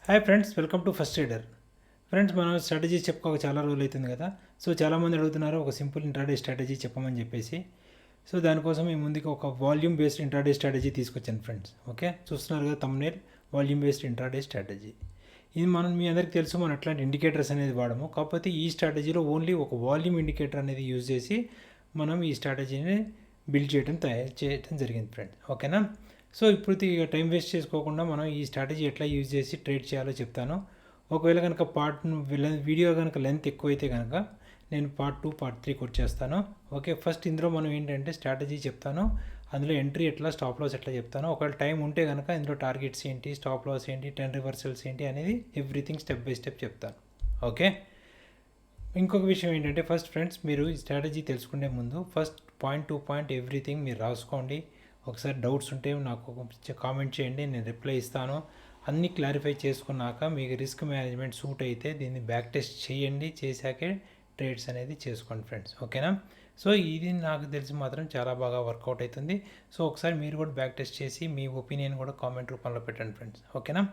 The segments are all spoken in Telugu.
Hi friends, welcome to first trader. Friends, మనం స్ట్రాటజీ చెప్పుకోక చాలా రోజులు అవుతుంది కదా. సో చాలామంది అడుగుతున్నారు ఒక సింపుల్ ఇంట్రాడే స్ట్రాటజీ చెప్పమని చెప్పేసి. సో దానికోసం మీ ముందుకు ఒక వాల్యూమ్ బేస్డ్ ఇంట్రాడే స్ట్రాటజీ తీసుకొచ్చాను ఫ్రెండ్స్. ఓకే, చూస్తున్నారు కదా thumbnail, volume based intraday strategy. ఇది మీ అందరికీ తెలుసు, మనం అట్లాంటి ఇండికేటర్స్ అనేది వాడము. కాకపోతే ఈ స్ట్రాటజీలో ఓన్లీ ఒక వాల్యూమ్ ఇండికేటర్ అనేది యూజ్ చేసి మనం ఈ స్ట్రాటజీని బిల్డ్ తయారు చేయడం జరిగింది ఫ్రెండ్స్. ఓకేనా. సో ఇప్పుడు ఇక టైం వేస్ట్ చేసుకోకుండా మనం ఈ స్ట్రాటజీ ఎట్లా యూజ్ చేసి ట్రేడ్ చేయాలో చెప్తాను. ఒకవేళ కనుక వీడియో కనుక లెంత్ ఎక్కువైతే కనుక నేను పార్ట్ 2 పార్ట్ 3 వచ్చేస్తాను. ఓకే, ఫస్ట్ ఇందులో మనం ఏంటంటే స్ట్రాటజీ చెప్తాను, అందులో ఎంట్రీ ఎట్లా, స్టాప్ లాస్ ఎట్లా చెప్తాను. ఒకవేళ టైం ఉంటే కనుక ఇందులో టార్గెట్స్ ఏంటి, స్టాప్ లాస్ ఏంటి, 10 రివర్సల్స్ ఏంటి అనేది ఎవ్రీథింగ్ స్టెప్ బై స్టెప్ చెప్తాను. ఓకే, ఇంకొక విషయం ఏంటంటే ఫస్ట్ ఫ్రెండ్స్, మీరు ఈ స్ట్రాటజీ తెలుసుకునే ముందు first point to point everything మీరు రాసుకోండి. ఒకసారి డౌట్స్ ఉంటే నాకు కామెంట్ చేయండి, నేను రిప్లై ఇస్తాను. అన్నీ క్లారిఫై చేసుకున్నాక మీకు రిస్క్ మేనేజ్మెంట్ సూట్ అయితే దీన్ని బ్యాక్ టెస్ట్ చేయండి, చేశాకే ట్రేడ్స్ అనేది చేసుకోండి ఫ్రెండ్స్. ఓకేనా. సో ఇది నాకు తెలిసి మాత్రం చాలా బాగా వర్కౌట్ అవుతుంది. సో ఒకసారి మీరు కూడా బ్యాక్ టెస్ట్ చేసి మీ ఒపీనియన్ కూడా కామెంట్ రూపంలో పెట్టండి ఫ్రెండ్స్. ఓకేనా.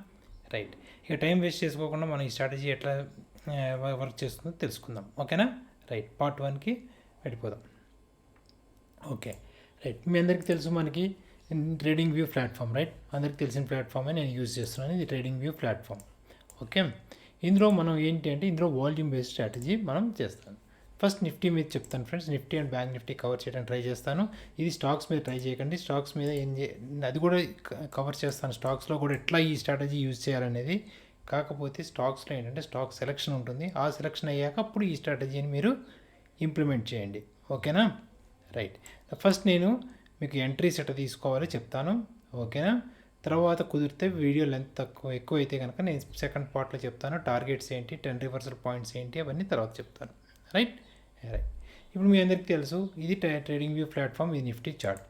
రైట్, ఇక టైం వేస్ట్ చేసుకోకుండా మనం ఈ స్ట్రాటజీ ఎట్లా వర్క్ చేస్తుందో తెలుసుకుందాం. ఓకేనా. రైట్, పార్ట్ 1కి వెళ్ళిపోదాం. ఓకే రైట్, మీ అందరికీ తెలుసు మనకి ట్రేడింగ్ వ్యూ ప్లాట్ఫామ్, రైట్, అందరికీ తెలిసిన ప్లాట్ఫామే నేను యూజ్ చేస్తున్నాను. ఇది ట్రేడింగ్ వ్యూ ప్లాట్ఫామ్. ఓకే, ఇందులో మనం ఏంటి అంటే ఇందులో వాల్యూమ్ బేస్డ్ స్ట్రాటజీ మనం చేస్తాను. ఫస్ట్ నిఫ్టీ మీద చెప్తాను friends. Nifty and bank Nifty cover చేయడానికి ట్రై చేస్తాను. ఇది స్టాక్స్ మీద ట్రై చేయకండి. స్టాక్స్ మీద అది కూడా కవర్ చేస్తాను. స్టాక్స్లో కూడా ఎట్లా ఈ స్ట్రాటజీ యూజ్ చేయాలనేది. కాకపోతే స్టాక్స్లో ఏంటంటే స్టాక్ సెలెక్షన్ ఉంటుంది. ఆ సెలెక్షన్ అయ్యాక అప్పుడు ఈ స్ట్రాటజీని మీరు ఇంప్లిమెంట్ చేయండి. ఓకేనా. రైట్, ఫస్ట్ నేను మీకు ఎంట్రీస్ ఎట్లా తీసుకోవాలో చెప్తాను. ఓకేనా. తర్వాత కుదిరితే వీడియో లెంత్ ఎక్కువ అయితే కనుక నేను సెకండ్ పార్ట్లో చెప్తాను. టార్గెట్స్ ఏంటి, 10 రివర్సల్ పాయింట్స్ ఏంటి, అవన్నీ తర్వాత చెప్తాను. రైట్. ఇప్పుడు మీ అందరికీ తెలుసు ఇది ట్రేడింగ్ వ్యూ ప్లాట్ఫామ్, ఇది నిఫ్టీ చార్ట్.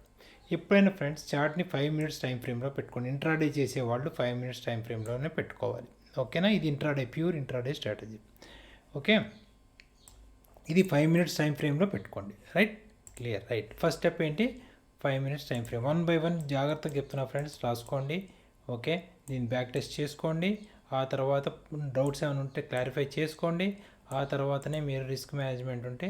ఎప్పుడైనా ఫ్రెండ్స్ చార్ట్ని 5 మినిట్స్ టైం ఫ్రేమ్లో పెట్టుకోండి. ఇంట్రాడే చేసేవాళ్ళు 5 మినిట్స్ టైం ఫ్రేమ్లోనే పెట్టుకోవాలి. ఓకేనా. ఇది ప్యూర్ ఇంట్రాడే స్ట్రాటజీ. ఓకే, ఇది 5 మినిట్స్ టైం ఫ్రేమ్లో పెట్టుకోండి. Right, clear. Right, first step ఏంటి, 5 మినిట్స్ టైం ఫ్రేమ్. 1 బై 1 జాగ్రత్తగా చెప్తున్నా ఫ్రెండ్స్, రాసుకోండి. ఓకే, దీన్ని బ్యాక్ టెస్ట్ చేసుకోండి. ఆ తర్వాత డౌట్స్ ఏమైనా ఉంటే క్లారిఫై చేసుకోండి. ఆ తర్వాతనే మీరు రిస్క్ మేనేజ్మెంట్ ఉంటే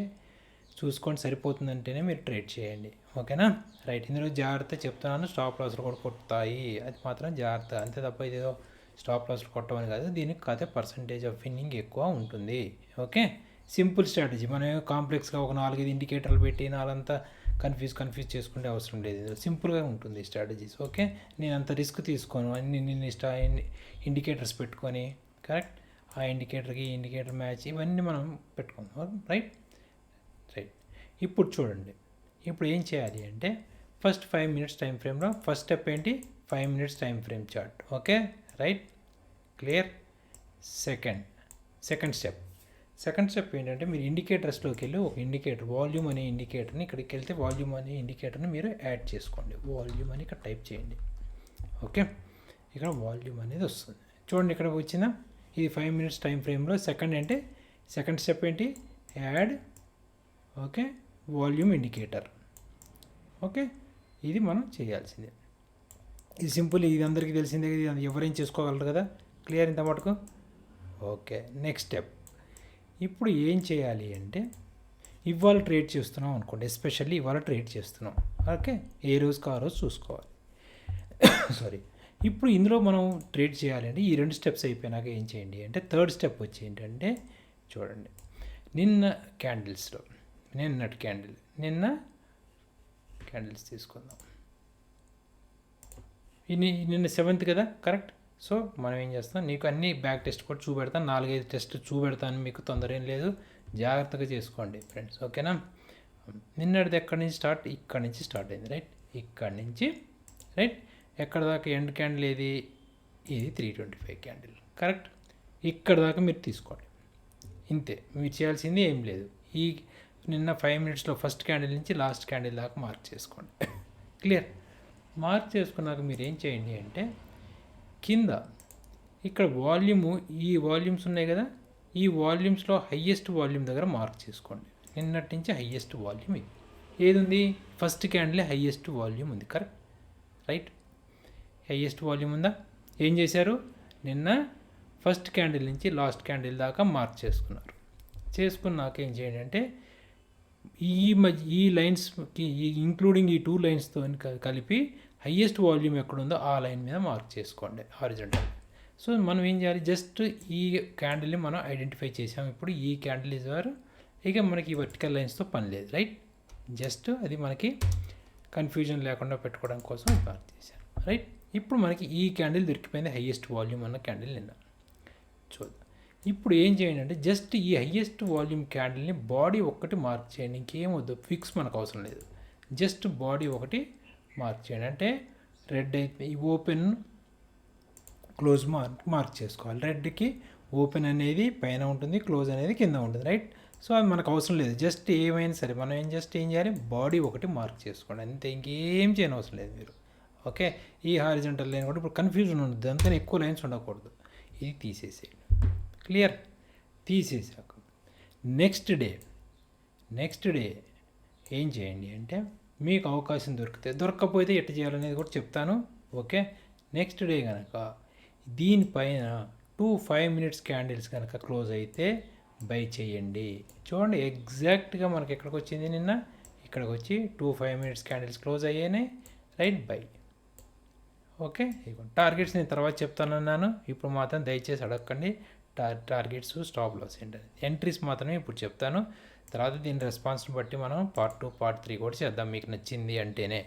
చూసుకొని సరిపోతుందంటేనే మీరు ట్రేడ్ చేయండి. ఓకేనా. రైట్, ఇందులో జాగ్రత్త చెప్తున్నాను, స్టాప్ లాస్లు కూడా కొడతాయి, అది మాత్రం జాగ్రత్త. అంతే తప్ప ఇదేదో స్టాప్ లాస్లు కొట్టమని కాదు, దీనికి కథ పర్సంటేజ్ ఆఫ్ విన్నింగ్ ఎక్కువ ఉంటుంది. Okay, simple strategy. మనం కాంప్లెక్స్గా ఒక 4-5 ఇండికేటర్లు పెట్టి నాలంతా కన్ఫ్యూజ్ చేసుకుంటే అవసరం లేదు. సింపుల్గా ఉంటుంది స్ట్రాటజీస్. ఓకే, నేను అంత రిస్క్ తీసుకోను. అన్ని ఇండికేటర్స్ పెట్టుకొని కరెక్ట్, ఆ ఇండికేటర్కి ఇండికేటర్ మ్యాచ్ ఇవన్నీ మనం పెట్టుకుందాం. రైట్. ఇప్పుడు చూడండి, ఇప్పుడు ఏం చేయాలి అంటే ఫస్ట్ 5 మినిట్స్ టైం ఫ్రేమ్లో ఫస్ట్ స్టెప్ ఏంటి, 5 minutes time frame chart. Okay, right, clear. Second step ఏంటంటే మీరు ఇండికేటర్స్లోకి వెళ్ళి ఒక ఇండికేటర్, వాల్యూమ్ అనే ఇండికేటర్ని, ఇక్కడికి వెళ్తే వాల్యూమ్ అనే ఇండికేటర్ని మీరు యాడ్ చేసుకోండి. వాల్యూమ్ అని ఇక్కడ టైప్ చేయండి. ఓకే, ఇక్కడ వాల్యూమ్ అనేది వస్తుంది. చూడండి ఇక్కడ వచ్చిందా, ఇది 5 మినిట్స్ టైం ఫ్రేమ్లో సెకండ్ స్టెప్ ఏంటి, add. Okay, volume indicator. Okay, ఇది మనం చేయాల్సిందే. ఇది సింపుల్, ఇది అందరికీ తెలిసిందే, ఇది ఎవరైనా చేసుకోగలరు కదా. క్లియర్ ఇంత మటుకు. Okay, next step. ఇప్పుడు ఏం చేయాలి అంటే ఇవాళ ట్రేడ్ చేస్తున్నాం అనుకోండి, ఎస్పెషల్లీ ఇవాళ ట్రేడ్ చేస్తున్నాం. ఓకే, ఏ రోజుకి ఆ రోజు చూసుకోవాలి. సారీ, ఇప్పుడు ఇందులో మనం ట్రేడ్ చేయాలంటే ఈ 2 స్టెప్స్ అయిపోయినాక ఏం చేయండి అంటే థర్డ్ స్టెప్ వచ్చి ఏంటంటే చూడండి, నిన్నటి క్యాండిల్స్ తీసుకుందాం. నిన్న 7th కదా, కరెక్ట్. సో మనం ఏం చేస్తాం, నీకు అన్ని బ్యాక్ టెస్ట్ కూడా చూపెడతాను, 4-5 టెస్ట్ చూపెడతాను, మీకు తొందర ఏం లేదు, జాగ్రత్తగా చేసుకోండి ఫ్రెండ్స్. ఓకేనా. నిన్నటిది ఎక్కడి నుంచి స్టార్ట్, ఇక్కడి నుంచి స్టార్ట్ అయింది. రైట్, ఇక్కడి నుంచి రైట్ ఎక్కడ దాకా ఎండ్ క్యాండిల్ ఇది 325 క్యాండిల్, కరెక్ట్. ఇక్కడ దాకా మీరు తీసుకోండి, ఇంతే. మీరు చేయాల్సింది ఏం లేదు. ఈ నిన్న 5 మినిట్స్లో ఫస్ట్ క్యాండిల్ నుంచి లాస్ట్ క్యాండిల్ దాకా మార్క్ చేసుకోండి. క్లియర్. మార్క్ చేసుకున్నాక మీరు ఏం చేయండి అంటే కింద ఇక్కడ ఈ వాల్యూమ్స్ ఉన్నాయి కదా, ఈ వాల్యూమ్స్లో హయ్యెస్ట్ వాల్యూమ్ దగ్గర మార్క్ చేసుకోండి. నిన్నటి నుంచి హయ్యెస్ట్ వాల్యూమ్ ఇది ఏది ఉంది, ఫస్ట్ క్యాండిల్ హయ్యెస్ట్ వాల్యూమ్ ఉంది, కరెక్ట్. రైట్, హయ్యెస్ట్ వాల్యూమ్ ఉందా. ఏం చేశారు, నిన్న ఫస్ట్ క్యాండిల్ నుంచి లాస్ట్ క్యాండిల్ దాకా మార్క్ చేసుకున్నారు. చేసుకున్నాక ఏం చేయండి అంటే ఈ లైన్స్కి ఇంక్లూడింగ్ ఈ 2 లైన్స్తో కలిపి హయ్యెస్ట్ వాల్యూమ్ ఎక్కడుందో ఆ లైన్ మీద మార్క్ చేసుకోండి హారిజంటల్. సో మనం ఏం చేయాలి, జస్ట్ ఈ క్యాండిల్ని మనం ఐడెంటిఫై చేసాం. ఇప్పుడు ఈ క్యాండిల్ ఇస్ వారు ఇక మనకి ఈ వర్టికల్ లైన్స్తో పని లేదు, రైట్. జస్ట్ అది మనకి కన్ఫ్యూజన్ లేకుండా పెట్టుకోవడం కోసం మార్క్ చేశాను, రైట్. ఇప్పుడు మనకి ఈ క్యాండిల్ దొరికిపోయింది, హయ్యెస్ట్ వాల్యూమ్ అన్న క్యాండిల్ నిన్న చూద్దాం. ఇప్పుడు ఏం చేయండి అంటే జస్ట్ ఈ హయ్యెస్ట్ వాల్యూమ్ క్యాండిల్ని బాడీ ఒక్కటి మార్క్ చేయండి, ఇంకేం వద్దు, ఫిక్స్ మనకు అవసరం లేదు. జస్ట్ బాడీ ఒకటి మార్క్ చేయండి. అంటే రెడ్ అయితే ఈ ఓపెన్ క్లోజ్ మార్క్ చేసుకోవాలి. రెడ్కి ఓపెన్ అనేది పైన ఉంటుంది, క్లోజ్ అనేది కింద ఉంటుంది, రైట్. సో అది మనకు అవసరం లేదు, జస్ట్ ఏమైనా సరే మనం ఏం చేయాలి, బాడీ ఒకటి మార్క్ చేసుకోండి అంతే, ఇంకేం చేయని అవసరం లేదు మీరు. ఓకే, ఈ హారిజంటల్ లైన్ కూడా ఇప్పుడు కన్ఫ్యూజన్ ఉంటుంది, అంతనే ఎక్కువ లైన్స్ ఉండకూడదు. ఇది తీసేసేయండి, క్లియర్. తీసేసాక నెక్స్ట్ డే ఏం చేయండి అంటే మీకు అవకాశం దొరకకపోతే ఎట్లా చేయాలనేది కూడా చెప్తాను. ఓకే, నెక్స్ట్ డే కనుక దీనిపైన 5 minutes క్యాండిల్స్ కనుక క్లోజ్ అయితే బై చేయండి. చూడండి ఎగ్జాక్ట్గా మనకి ఎక్కడికి వచ్చింది, నిన్న ఇక్కడికి వచ్చి 5 minutes క్యాండిల్స్ క్లోజ్ అయ్యాయి, రైట్. బై. ఓకే, టార్గెట్స్ నేను తర్వాత చెప్తానన్నాను, ఇప్పుడు మాత్రం దయచేసి అడగండి టార్గెట్స్ స్టాప్ లాస్ ఏంటని. ఎంట్రీస్ మాత్రమే ఇప్పుడు చెప్తాను, తర్వాత దీని రెస్పాన్స్ని బట్టి మనం పార్ట్ 2 పార్ట్ 3 కూడా చేద్దాం మీకు నచ్చింది అంటేనే.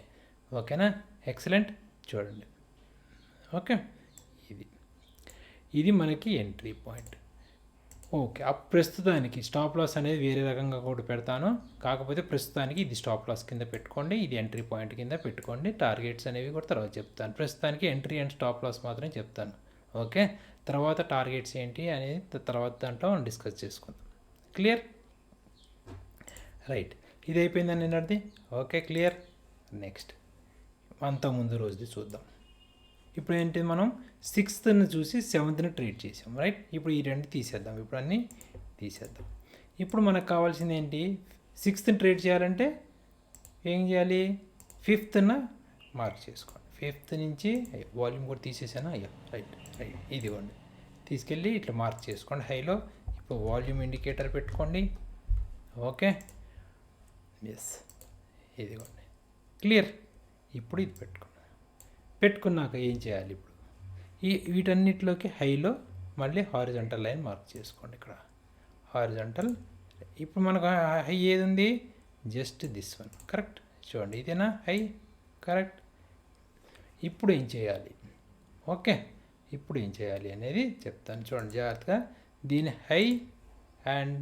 ఓకేనా, ఎక్సలెంట్. చూడండి, ఓకే, ఇది మనకి ఎంట్రీ పాయింట్. ఓకే, ప్రస్తుతానికి స్టాప్ లాస్ అనేది వేరే రకంగా కూడా పెడతాను, కాకపోతే ప్రస్తుతానికి ఇది స్టాప్ లాస్ కింద పెట్టుకోండి, ఇది ఎంట్రీ పాయింట్ కింద పెట్టుకోండి. టార్గెట్స్ అనేవి కూడా తర్వాత చెప్తాను, ప్రస్తుతానికి ఎంట్రీ అండ్ స్టాప్ లాస్ మాత్రమే చెప్తాను. ఓకే, తర్వాత టార్గెట్స్ ఏంటి అనేది తర్వాత దాంట్లో డిస్కస్ చేసుకుందాం. Clear, right. ఇది అయిపోయిందని నిన్నటిది. Okay, clear. నెక్స్ట్ అంత ముందు రోజుది చూద్దాం. ఇప్పుడు ఏంటి, మనం 6th చూసి 7th ట్రేడ్ చేసాం, రైట్. ఇప్పుడు ఈ రెండు తీసేద్దాం, ఇప్పుడు అన్నీ తీసేద్దాం. ఇప్పుడు మనకు కావాల్సింది ఏంటి, 6th ట్రేడ్ చేయాలంటే ఏం చేయాలి, 5th మార్క్ చేసుకోండి. 5th నుంచి వాల్యూమ్ కూడా తీసేసాను, అయ్యా, రైట్. ఇదిగోండి, తీసుకెళ్ళి ఇట్లా మార్క్ చేసుకోండి హైలో. ఇప్పుడు వాల్యూమ్ ఇండికేటర్ పెట్టుకోండి. ఓకే, ఎస్, ఇదిగోండి, క్లియర్. ఇప్పుడు ఇది పెట్టుకున్నాక ఏం చేయాలి, ఇప్పుడు వీటన్నిటిలోకి హైలో మళ్ళీ హారిజంటల్ లైన్ మార్క్ చేసుకోండి. ఇక్కడ హారిజంటల్, ఇప్పుడు మనకు హై ఏది ఉంది, జస్ట్ దిస్ వన్, కరెక్ట్. చూడండి, ఇదేనా హై, కరెక్ట్. ఇప్పుడు ఏం చేయాలి, ఓకే, ఇప్పుడు ఏం చేయాలి అనేది చెప్తాను. చూడండి జాగ్రత్తగా, దీని హై అండ్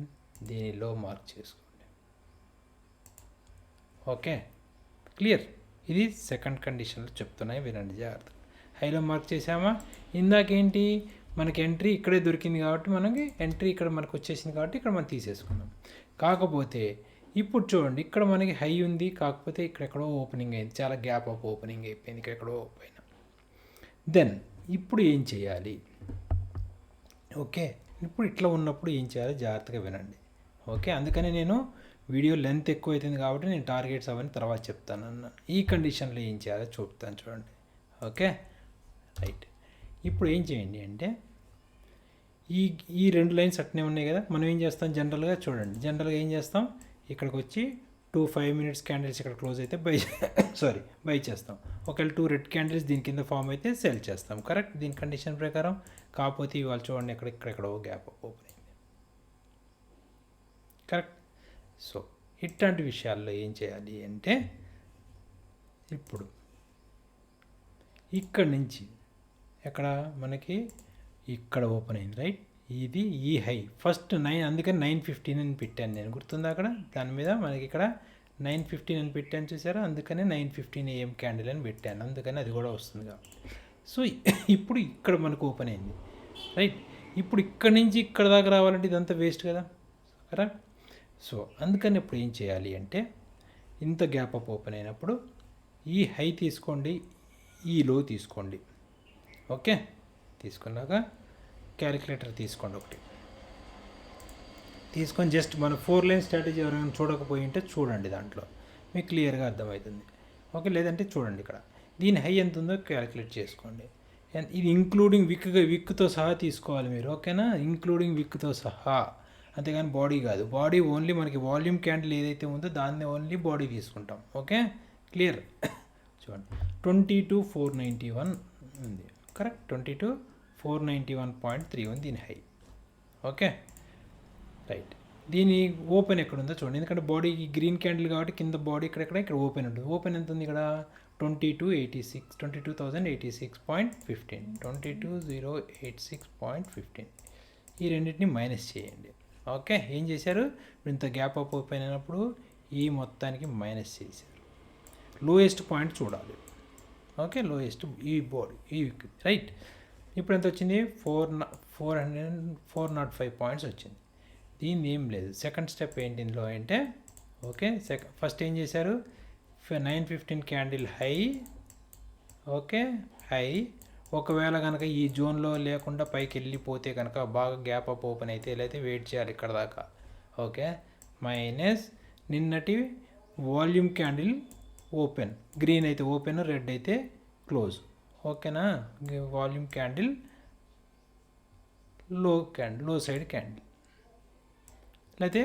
దీని లో మార్క్ చేసుకోండి. Okay, clear. ఇది సెకండ్ కండిషన్లో చెప్తున్నాయి, వినండి జాగ్రత్త. హైలో మార్క్ చేసామా, ఇందాకేంటి మనకి ఎంట్రీ ఇక్కడే దొరికింది కాబట్టి మనకి ఎంట్రీ ఇక్కడ మనకు వచ్చేసింది కాబట్టి ఇక్కడ మనం తీసేసుకున్నాం. కాకపోతే ఇప్పుడు చూడండి, ఇక్కడ మనకి హై ఉంది, కాకపోతే ఇక్కడెక్కడో ఓపెనింగ్ అయింది, చాలా గ్యాప్ ఆఫ్ ఓపెనింగ్ అయిపోయింది, ఇక్కడెక్కడో పైన. దెన్ ఇప్పుడు ఏం చేయాలి, ఓకే, ఇప్పుడు ఇట్లా ఉన్నప్పుడు ఏం చేయాలి జాగ్రత్తగా వినండి. ఓకే, అందుకని నేను వీడియో లెంత్ ఎక్కువ అవుతుంది కాబట్టి నేను టార్గెట్స్ అవన్నీ తర్వాత చెప్తాను అన్న. ఈ కండిషన్లో ఏం చేయాలో చూపుతాను, చూడండి. Okay, right. ఇప్పుడు ఏం చేయండి అంటే ఈ 2 లైన్స్ అట్నే ఉన్నాయి కదా, మనం ఏం చేస్తాం జనరల్గా, చూడండి జనరల్గా ఏం చేస్తాం, ఇక్కడికి వచ్చి 5 minutes క్యాండిల్స్ ఇక్కడ క్లోజ్ అయితే బై చేస్తాం. ఒకవేళ 2 రెడ్ క్యాండిల్స్ దీని కింద ఫామ్ అయితే సెల్ చేస్తాం, కరెక్ట్, దీని కండిషన్ ప్రకారం. కాకపోతే ఇవాళ చూడండి ఇక్కడెక్కడో గ్యాప్ ఓపెన్ అయింది, కరెక్ట్. సో ఇట్లాంటి విషయాల్లో ఏం చేయాలి అంటే ఇప్పుడు ఇక్కడి నుంచి ఎక్కడ మనకి ఇక్కడ ఓపెన్ అయింది, రైట్. ఇది ఈ హై ఫస్ట్ 9, అందుకని 9:15 అని పెట్టాను నేను, గుర్తుందా అక్కడ, దాని మీద మనకి ఇక్కడ 9:15 అని పెట్టాను చూసారా, అందుకని 9:15 AM క్యాండిల్ అని పెట్టాను, అందుకని అది కూడా వస్తుంది కాబట్టి. సో ఇప్పుడు ఇక్కడ మనకు ఓపెన్ అయింది, రైట్. ఇప్పుడు ఇక్కడ నుంచి ఇక్కడ దాకా రావాలంటే ఇదంతా వేస్ట్ కదా, కరెక్ట్. సో అందుకని ఇప్పుడు ఏం చేయాలి అంటే ఇంత గ్యాప్ అప్ ఓపెన్ అయినప్పుడు ఈ హై తీసుకోండి, ఈ లో తీసుకోండి. ఓకే, తీసుకున్నాక క్యాలిక్యులేటర్ తీసుకోండి ఒకటి, తీసుకొని జస్ట్ మన 4 లైన్ స్ట్రాటజీ ఎవరైనా చూడకపోయి ఉంటే చూడండి, దాంట్లో మీకు క్లియర్గా అర్థమవుతుంది. ఓకే, లేదంటే చూడండి ఇక్కడ దీని హై ఎంత ఉందో క్యాలిక్యులేట్ చేసుకోండి. ఇది ఇంక్లూడింగ్ విక్తో సహా తీసుకోవాలి మీరు, ఓకేనా? ఇంక్లూడింగ్ విక్తో సహా, అంతేగాని బాడీ కాదు. బాడీ ఓన్లీ మనకి వాల్యూమ్ క్యాండిల్ ఏదైతే ఉందో దాన్ని ఓన్లీ బాడీ తీసుకుంటాం. Okay, clear? చూడండి 22,491 ఉంది, కరెక్ట్. 22,491.3 ఉంది దీని హై. Okay, right. దీని ఓపెన్ ఎక్కడ ఉందో చూడండి, ఎందుకంటే బాడీ గ్రీన్ క్యాండిల్ కాబట్టి కింద బాడీ ఇక్కడ ఓపెన్ ఉంటుంది. ఓపెన్ ఎంత ఉంది ఇక్కడ? 22,086.15, 22,086.15. ఈ రెండింటిని మైనస్ చేయండి. ఓకే, ఏం చేశారు? ఇంత గ్యాప్ అప్ ఓపెన్ అయినప్పుడు ఈ మొత్తానికి మైనస్ చేశారు. లోయెస్ట్ పాయింట్ చూడాలి. ఓకే, లోయెస్ట్ ఈ బాడీ ఈ రైట్. ఇప్పుడు ఎంత వచ్చింది? 405 పాయింట్స్ వచ్చింది. దీన్ని ఏం లేదు. సెకండ్ స్టెప్ ఏంటి ఇందులో అంటే, ఓకే, ఫస్ట్ ఏం చేశారు? 915 క్యాండిల్ హై. Okay, high. ఒకవేళ కనుక ఈ జోన్లో లేకుండా పైకి వెళ్ళిపోతే కనుక బాగా గ్యాప్ అప్ ఓపెన్ అయితే లేకపోతే వెయిట్ చేయాలి ఇక్కడ దాకా. ఓకే, మైనస్ నిన్నటి వాల్యూమ్ క్యాండిల్ ఓపెన్, గ్రీన్ అయితే ఓపెన్, రెడ్ అయితే క్లోజ్. ఓకేనా? వాల్యూమ్ క్యాండిల్ లో సైడ్ క్యాండిల్, లేకపోతే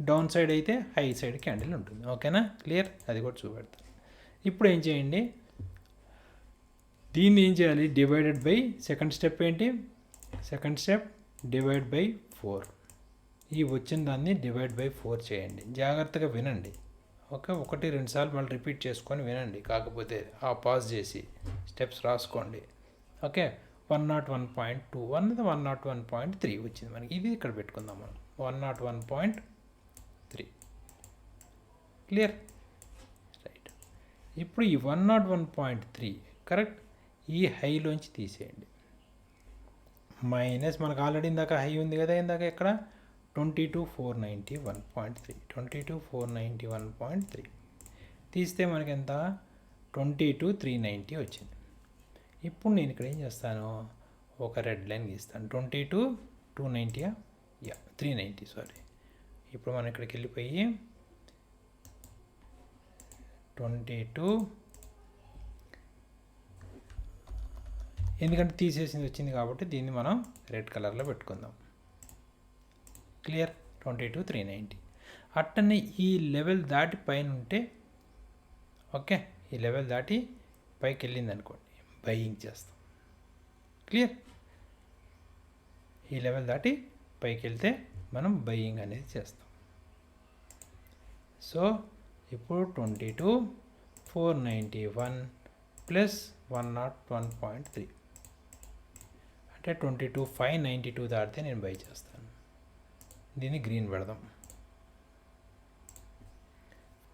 డౌన్ సైడ్ అయితే హై సైడ్ క్యాండిల్ ఉంటుంది. ఓకేనా? క్లియర్? అది కూడా చూపెడతాను. ఇప్పుడు ఏం చేయండి, దీన్ని ఏం చేయాలి? డివైడెడ్ బై సెకండ్ స్టెప్ ఏంటి? Second step divide by 4. ఈ వచ్చిన దాన్ని డివైడ్ బై 4 చేయండి. జాగ్రత్తగా వినండి. ఓకే, 1-2 సార్లు మళ్ళీ రిపీట్ చేసుకొని వినండి, కాకపోతే ఆ పాజ్ చేసి స్టెప్స్ రాసుకోండి. ఓకే, 101.21 101.3 వచ్చింది మనకి. ఇది ఇక్కడ పెట్టుకుందాం మనం, 101.3. క్లియర్? రైట్. ఇప్పుడు ఈ 101.3 కరెక్ట్, ఈ హైలోంచి తీసేయండి. మైనస్ మనకు ఆల్రెడీ ఇందాక హై ఉంది కదా, ఇందాక ఇక్కడ 22,491.3, 22,491.3 తీస్తే మనకి ఎంత? 22,390 వచ్చింది. ఇప్పుడు నేను ఇక్కడ ఏం చేస్తాను? ఒక రెడ్ లైన్ గీస్తాను. 22,290 390 సారీ. ఇప్పుడు మనం ఇక్కడికి వెళ్ళిపోయి 22, ఎందుకంటే తీసేసింది వచ్చింది కాబట్టి దీన్ని మనం రెడ్ కలర్లో పెట్టుకుందాం. క్లియర్? 22,390. అట్టనే ఈ లెవెల్ దాటి పైన ఉంటే, ఓకే, ఈ లెవెల్ దాటి పైకి వెళ్ళింది అనుకోండి, బయింగ్ చేస్తాం. క్లియర్? ఈ లెవెల్ దాటి పైకి వెళ్తే మనం బయింగ్ అనేది చేస్తాం. సో ఇప్పుడు 22,491 ప్లస్ 101.3 అంటే 22,592 దాటితే నేను బై చేస్తాను. దీన్ని గ్రీన్ పెడదాం.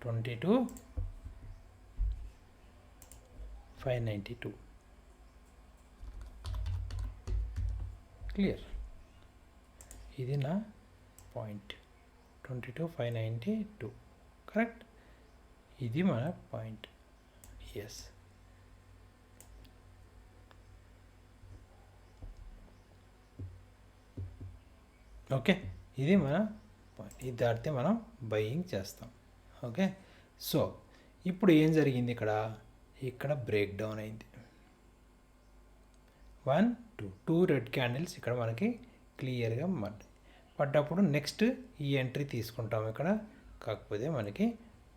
22,592. క్లియర్? ఇది నా పాయింట్ 22,592. కరెక్ట్? ఇది మన పాయింట్. ఎస్. ఓకే, ఇది మన పాయింట్. ఇది దాటితే మనం బయింగ్ చేస్తాం. ఓకే, సో ఇప్పుడు ఏం జరిగింది ఇక్కడ బ్రేక్ డౌన్ అయింది. 1 2 రెడ్ క్యాండిల్స్ ఇక్కడ మనకి క్లియర్గా పడ్డప్పుడు నెక్స్ట్ ఈ ఎంట్రీ తీసుకుంటాం ఇక్కడ. కాకపోతే మనకి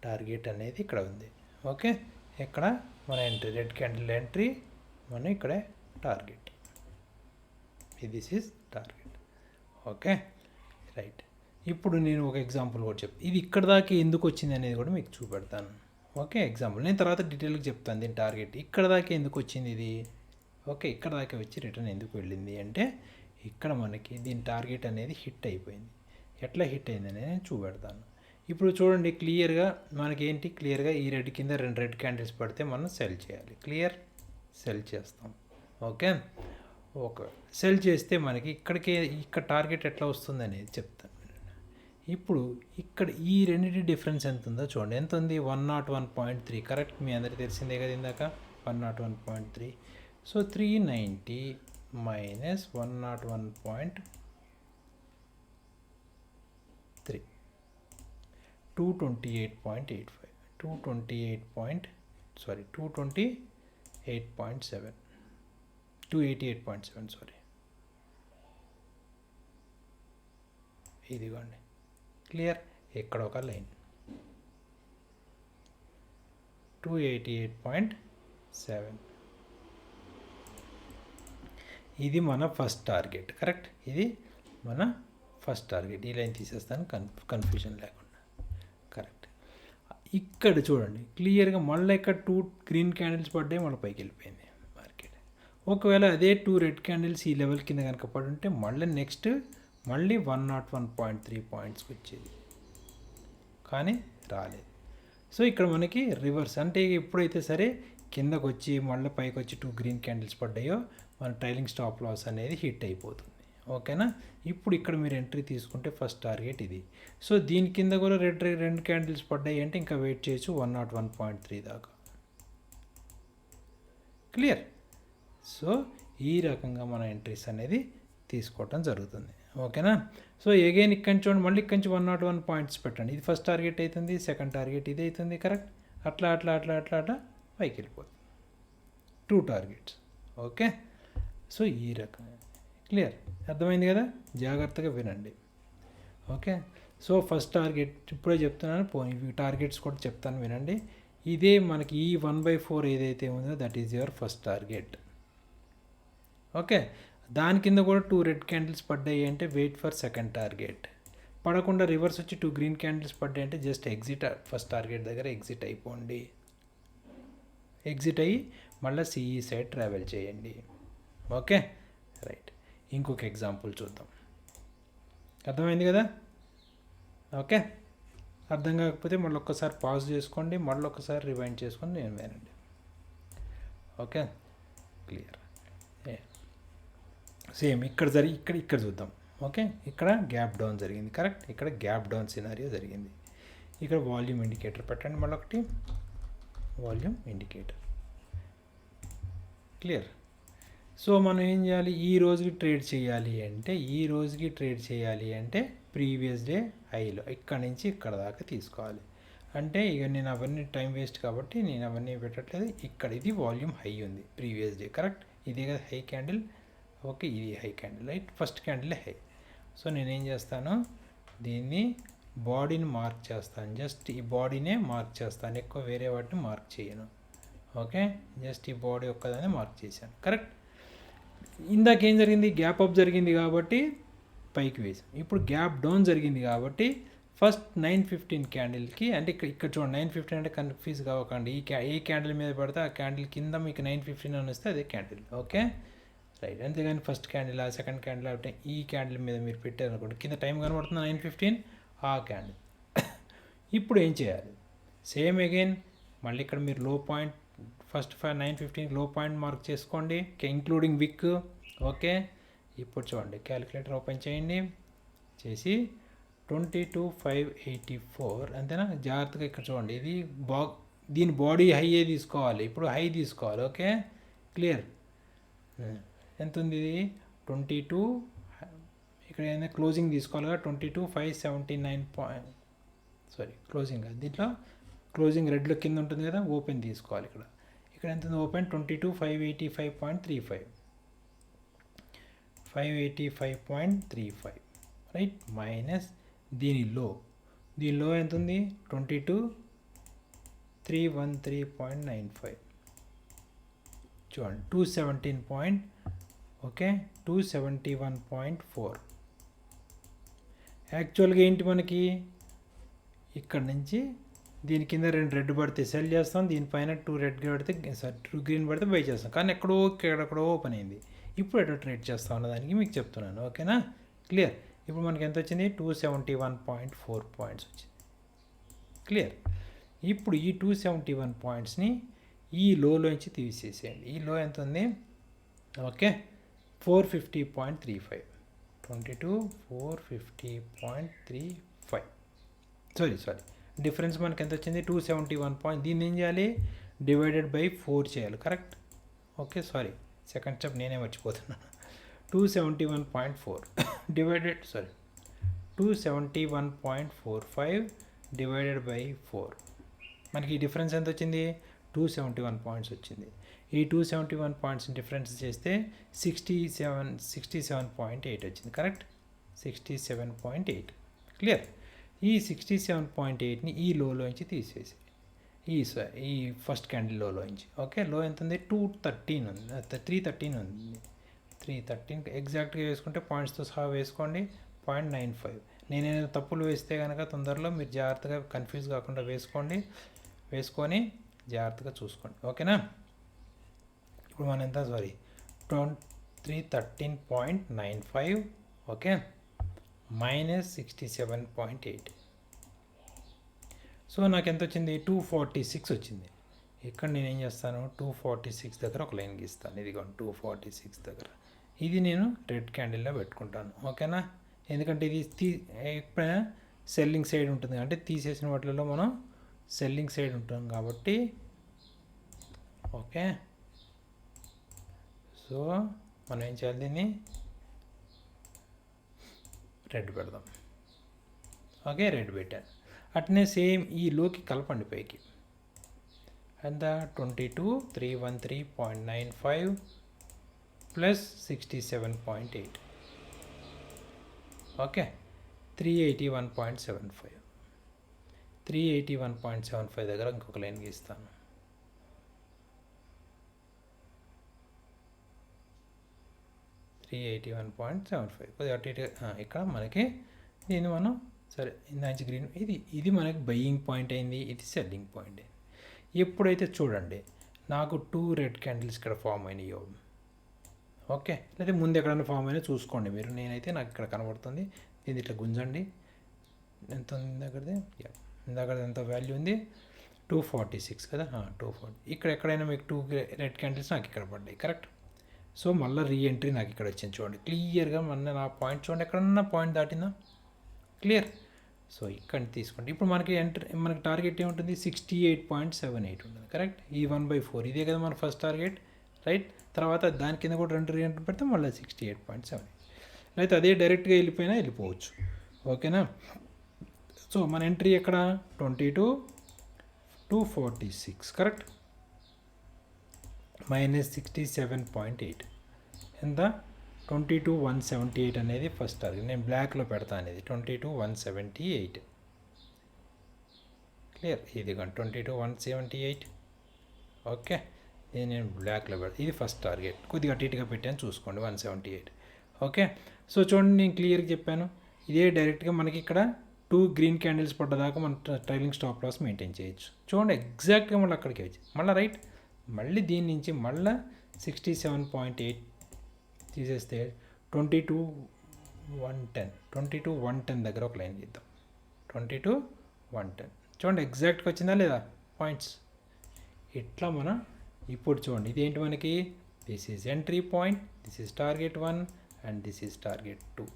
టార్గెట్ అనేది ఇక్కడ ఉంది. ఓకే, ఇక్కడ మన ఎంట్రీ రెడ్ క్యాండిల్ ఎంట్రీ, మనం ఇక్కడ target. This is target. Okay, right. ఇప్పుడు నేను ఒక ఎగ్జాంపుల్ కూడా చెప్తాను. ఇది ఇక్కడ దాకా ఎందుకు వచ్చింది అనేది కూడా మీకు చూపెడతాను. ఓకే, ఎగ్జాంపుల్ నేను తర్వాత డీటెయిల్గా చెప్తాను. దీని టార్గెట్ ఇక్కడ దాకా ఎందుకు వచ్చింది ఇది. ఓకే, ఇక్కడ దాకా వచ్చి రిటర్న్ ఎందుకు వెళ్ళింది అంటే, ఇక్కడ మనకి దీని టార్గెట్ అనేది హిట్ అయిపోయింది. ఎట్లా హిట్ అయింది అనేది నేను చూపెడతాను. ఇప్పుడు చూడండి క్లియర్గా మనకి ఏంటి, క్లియర్గా ఈ రెడ్ కింద 2 రెడ్ క్యాండిల్స్ పడితే మనం సెల్ చేయాలి. క్లియర్? సెల్ చేస్తాం. ఓకే, సెల్ చేస్తే మనకి ఇక్కడ టార్గెట్ ఎట్లా వస్తుంది అనేది చెప్తాను. ఇప్పుడు ఇక్కడ ఈ రెండింటి డిఫరెన్స్ ఎంత ఉందో చూడండి. ఎంత ఉంది? 101.3. కరెక్ట్, మీ అందరికీ తెలిసిందే కదా ఇందాక 101.3. So 390 minus 101.3 228.85 228.7. 288.7 సారీ, ఇదిగోండి. క్లియర్? ఇక్కడ ఒక లైన్ 288.7, ఇది మన ఫస్ట్ టార్గెట్. కరెక్ట్? ఇది మన ఫస్ట్ టార్గెట్. ఈ లైన్ తీసేస్తాను కన్ఫ్యూజన్ లేకుండా. కరెక్ట్. ఇక్కడ చూడండి క్లియర్గా మళ్ళీ ఇక్కడ 2 గ్రీన్ క్యాండిల్స్ పడ్డాయి, మళ్ళీ పైకి వెళ్ళిపోయింది మార్కెట్. ఒకవేళ అదే 2 రెడ్ క్యాండిల్స్ ఈ లెవెల్ కింద కనుక పడి ఉంటే మళ్ళీ నెక్స్ట్ 101.3 పాయింట్స్కి వచ్చేది, కానీ రాలేదు. సో ఇక్కడ మనకి రివర్స్, అంటే ఎప్పుడైతే సరే కిందకు వచ్చి మళ్ళీ పైకి వచ్చి 2 గ్రీన్ క్యాండిల్స్ పడ్డాయో మన ట్రైలింగ్ స్టాప్ లాస్ అనేది హిట్ అయిపోతుంది. ఓకేనా? ఇప్పుడు ఇక్కడ మీరు ఎంట్రీ తీసుకుంటే ఫస్ట్ టార్గెట్ ఇది. సో దీని కింద కూడా రెండు క్యాండిల్స్ పడ్డాయి అంటే ఇంకా వెయిట్ చేయొచ్చు 101.3 దాకా. క్లియర్? సో ఈ రకంగా మన ఎంట్రీస్ అనేది తీసుకోవటం జరుగుతుంది. ఓకేనా? సో అగైన్ ఇక్కడి నుంచి చూడండి, మళ్ళీ ఇక్కడి నుంచి 101 పాయింట్స్ పెట్టండి. ఇది ఫస్ట్ టార్గెట్ అవుతుంది, సెకండ్ టార్గెట్ ఇది అవుతుంది. కరెక్ట్? అట్లా అట్లా అట్లా అట్లా అట్లా పైకి వెళ్ళిపోతుంది. 2 టార్గెట్స్. ఓకే? సో ఈ రకంగా. క్లియర్? అర్థమైంది కదా? జాగ్రత్తగా వినండి. ఓకే? సో ఫస్ట్ టార్గెట్ ఇప్పుడే చెప్తున్నాను, ఇవి టార్గెట్స్ కూడా చెప్తాను వినండి. ఇదే మనకి ఈ 1/4 ఏదైతే ఉందో that is your first target. Okay? దాని కింద కూడా 2 రెడ్ క్యాండిల్స్ పడ్డాయి అంటే వెయిట్ ఫర్ సెకండ్ టార్గెట్. పడకుండా రివర్స్ వచ్చి 2 గ్రీన్ క్యాండిల్స్ పడ్డాయి అంటే జస్ట్ ఎగ్జిట్, ఫస్ట్ టార్గెట్ దగ్గర ఎగ్జిట్ అయిపోండి. ఎగ్జిట్ అయ్యి మళ్ళీ సిఈ సైడ్ ట్రావెల్ చేయండి. ఓకే? రైట్. ఇంకొక ఎగ్జాంపుల్ చూద్దాం. అర్థమైంది కదా? ఓకే? అర్థం కాకపోతే మళ్ళీ ఒక్కసారి పాజ్ చేసుకోండి, మళ్ళీ ఒక్కసారి రివైండ్ చేసుకొని నేను వినండి. ఓకే? క్లియర్? సేమ్ ఇక్కడ ఇక్కడ చూద్దాం. ఓకే? ఇక్కడ గ్యాప్ డౌన్ జరిగింది. కరెక్ట్? ఇక్కడ గ్యాప్ డౌన్ సినారియో జరిగింది. ఇక్కడ వాల్యూమ్ ఇండికేటర్ పెట్టండి, మళ్ళీ ఒకటి వాల్యూమ్ ఇండికేటర్. క్లియర్? సో మనం ఏం చేయాలి? ఈ రోజుకి ట్రేడ్ చేయాలి అంటే ప్రీవియస్ డే హైలో ఇక్కడ నుంచి ఇక్కడ దాకా తీసుకోవాలి. అంటే ఇక నేను అవన్నీ టైం వేస్ట్ కాబట్టి నేను అవన్నీ పెట్టట్లేదు. ఇక్కడ ఇది వాల్యూమ్ హై ఉంది ప్రీవియస్ డే. కరెక్ట్? ఇదే కదా హై క్యాండిల్. ఓకే, ఇది high candle. Right? First candle high. So నేనేం చేస్తాను, దీన్ని బాడీని మార్క్ చేస్తాను. జస్ట్ ఈ బాడీనే మార్క్ చేస్తాను, ఎక్కువ వేరే వాటిని మార్క్ చేయను. ఓకే? జస్ట్ ఈ బాడీ ఒక్కదాన్ని మార్క్ చేశాను. కరెక్ట్? ఇందాక ఏం జరిగింది? గ్యాప్ అప్ జరిగింది కాబట్టి పైకి వేసాం. ఇప్పుడు గ్యాప్ డౌన్ జరిగింది కాబట్టి ఫస్ట్ 9:15 క్యాండిల్కి, అంటే ఇక్కడ చూడండి 9:15 అంటే కన్ఫ్యూజ్ కావకండి. ఏ క్యాండిల్ మీద పడితే ఆ క్యాండిల్ కింద మీకు 9:15 అని వస్తే అదే క్యాండిల్. ఓకే? రైట్. అంతేగాని ఫస్ట్ క్యాండిల్ సెకండ్ క్యాండిల్ అంటే ఈ క్యాండిల్ మీద మీరు పెట్టారనుకోండి, కింద టైం కనబడుతుంది 9:15, ఆ క్యాండిల్. ఇప్పుడు ఏం చేయాలి? సేమ్ అగైన్ మళ్ళీ ఇక్కడ మీరు లో పాయింట్ ఫస్ట్ 9:15 లో పాయింట్ మార్క్ చేసుకోండి, ఇంక్లూడింగ్ విక్. ఓకే? ఇప్పుడు చూడండి, క్యాలిక్యులేటర్ ఓపెన్ చేయండి, చేసి 22,584 అంతేనా? జాగ్రత్తగా ఇక్కడ చూడండి, ఇది దీని బాడీ హైయే తీసుకోవాలి. ఇప్పుడు హై తీసుకోవాలి. ఓకే? క్లియర్? ఎంత ఉంది ఇది? 22, ఇక్కడ ఏదైనా క్లోజింగ్ తీసుకోవాలిగా, 22,579 సారీ క్లోజింగ్ కాదు, దీంట్లో క్లోజింగ్ రెడ్లో కింద ఉంటుంది కదా, ఓపెన్ తీసుకోవాలి. ఇక్కడ ఎంత ఉంది? ఓపెన్ 22,585.35, 585.35. రైట్? మైనస్ దీనిలో ఎంత ఉంది? 22,313.95. చూడండి 217 ఓకే 271.4. యాక్చువల్గా ఏంటి మనకి ఇక్కడ నుంచి దీని కింద 2 రెడ్ పడితే సెల్ చేస్తాం, దీనిపైన 2 రెడ్ పడితే 2 గ్రీన్ పడితే బై చేస్తాం. కానీ ఎక్కడో ఓపెన్ అయింది. ఇప్పుడు ఎటో ట్రేడ్ చేస్తాం అన్నదానికి మీకు చెప్తున్నాను. ఓకేనా? క్లియర్? ఇప్పుడు మనకి ఎంత వచ్చింది? 271.4 పాయింట్స్ వచ్చింది. క్లియర్? ఇప్పుడు ఈ 271 పాయింట్స్ని ఈ లోంచి తీసేసేయండి. ఈ లో ఎంత ఉంది? ఓకే, 450.35, 450.35. సారీ డిఫరెన్స్ మనకి ఎంత వచ్చింది? 271 పాయింట్. దీన్ని ఏం చేయాలి? డివైడెడ్ బై 4 చేయాలి. Correct? Okay, sorry second step నేనే మర్చిపోతున్నాను. 271.4 డివైడెడ్ 271.45 డివైడెడ్ బై 4. మనకి ఈ డిఫరెన్స్ ఎంత వచ్చింది? 271 పాయింట్స్ వచ్చింది. ఈ 271 పాయింట్స్ డిఫరెన్స్ చేస్తే 67.8 వచ్చింది. కరెక్ట్, 67.8. క్లియర్. ఈ 67.8ని ఈ లోంచి తీసేసి ఈ ఫస్ట్ క్యాండిల్ లోంచి. ఓకే, లో ఎంత ఉంది? 213 ఉంది, 313 ఉంది. 313 ఎగ్జాక్ట్గా వేసుకుంటే పాయింట్స్తో సహా వేసుకోండి. 0.95. నేనేదో తప్పులు వేస్తే కనుక తొందరలో మీరు జాగ్రత్తగా కన్ఫ్యూజ్ కాకుండా వేసుకొని జాగ్రత్తగా చూసుకోండి. ఓకేనా? ఇప్పుడు మనం ఎంత? 313.95. Okay, minus 67.8. సో నాకు ఎంత వచ్చింది? 246 వచ్చింది. ఇక్కడ నేను ఏం చేస్తాను? 246 దగ్గర ఒక లైన్ గీస్తాను. ఇదిగోండి 246 దగ్గర. ఇది నేను రెడ్ క్యాండిల్లో పెట్టుకుంటాను. ఓకేనా? ఎందుకంటే ఇది ఎప్పుడైనా సెల్లింగ్ సైడ్ ఉంటుంది, అంటే తీసేసిన వాటిలో మనం సెల్లింగ్ సైడ్ ఉంటాం కాబట్టి. ఓకే, సో మనం ఏం చేయాలి? దీన్ని రెడ్ పెడదాం. ఓకే, రెడ్ పెట్టాను. అట్నే సేమ్ ఈ లోకి కలపండి పైకి. ఎంత? 22,313.95 ప్లస్ 67.8. ఓకే, 381.75. 381.75 దగ్గర ఇంకొక లైన్ గీస్తాను. ఇక్కడ మనకి దీన్ని మనం సరే ఇందాక గ్రీన్ ఇది మనకి బయ్యింగ్ పాయింట్ అయింది, ఇది సెల్లింగ్ పాయింట్ అయింది. ఎప్పుడైతే చూడండి నాకు 2 రెడ్ క్యాండిల్స్ ఇక్కడ ఫామ్ అయినాయో, ఓకే, లేదా ముందు ఎక్కడైనా ఫామ్ అయినా చూసుకోండి మీరు. నేనైతే నాకు ఇక్కడ కనబడుతుంది. ఇది ఇట్లా గుంజండి. ఎంత ఉంది ఇందాకది ఎంత వాల్యూ ఉంది? 246 కదా, 240. ఇక్కడ ఎక్కడైనా మీకు 2 రెడ్ క్యాండిల్స్ నాకు ఇక్కడ పడ్డాయి. కరెక్ట్. సో మళ్ళీ రీఎంట్రీ నాకు ఇక్కడ వచ్చింది. చూడండి క్లియర్గా మన నా పాయింట్ చూడండి, ఎక్కడన్నా పాయింట్ దాటిందా? క్లియర్. సో ఇక్కడ తీసుకోండి. ఇప్పుడు మనకి టార్గెట్ ఏముంటుంది? 68.78 ఉంటుంది. కరెక్ట్. ఈ 1/4 ఇదే కదా మన ఫస్ట్ టార్గెట్, రైట్. తర్వాత దాని కింద కూడా 2 రీఎంట్రీ పెడితే మళ్ళీ 68.78. అయితే అదే డైరెక్ట్గా వెళ్ళిపోవచ్చు. ఓకేనా? సో మన ఎంట్రీ ఎక్కడ? 22,246. కరెక్ట్. మైనస్ 67.8 ఎంత? 22,178 అనేది ఫస్ట్ టార్గెట్. నేను బ్లాక్లో పెడతాను. అనేది 22,178. క్లియర్. ఇదిగోండి 22,178. ఓకే, ఇది నేను బ్లాక్లో పెడతాను. ఇది ఫస్ట్ టార్గెట్. కొద్దిగా అటు ఇటుగా పెట్టాను, చూసుకోండి. 178. ఓకే, సో చూడండి నేను క్లియర్గా చెప్పాను. ఇదే డైరెక్ట్గా మనకి ఇక్కడ 2 గ్రీన్ క్యాండిల్స్ పడ్డదాకా మనం ట్రైలింగ్ స్టాప్ లాస్ మెయింటైన్ చేయొచ్చు. చూడండి ఎగ్జాక్ట్గా మళ్ళీ అక్కడికి వచ్చి మళ్ళీ రైట్, మళ్ళీ దీని నుంచి మళ్ళీ 67.8 తీసేస్తే 22,110 దగ్గర ఒక లైన్ గీద్దాం. 22,110 చూడండి ఎగ్జాక్ట్గా వచ్చిందా లేదా పాయింట్స్. ఇట్లా మనం ఇప్పుడు చూడండి ఇదేంటి మనకి? This is entry point, this is target 1 and this is target 2.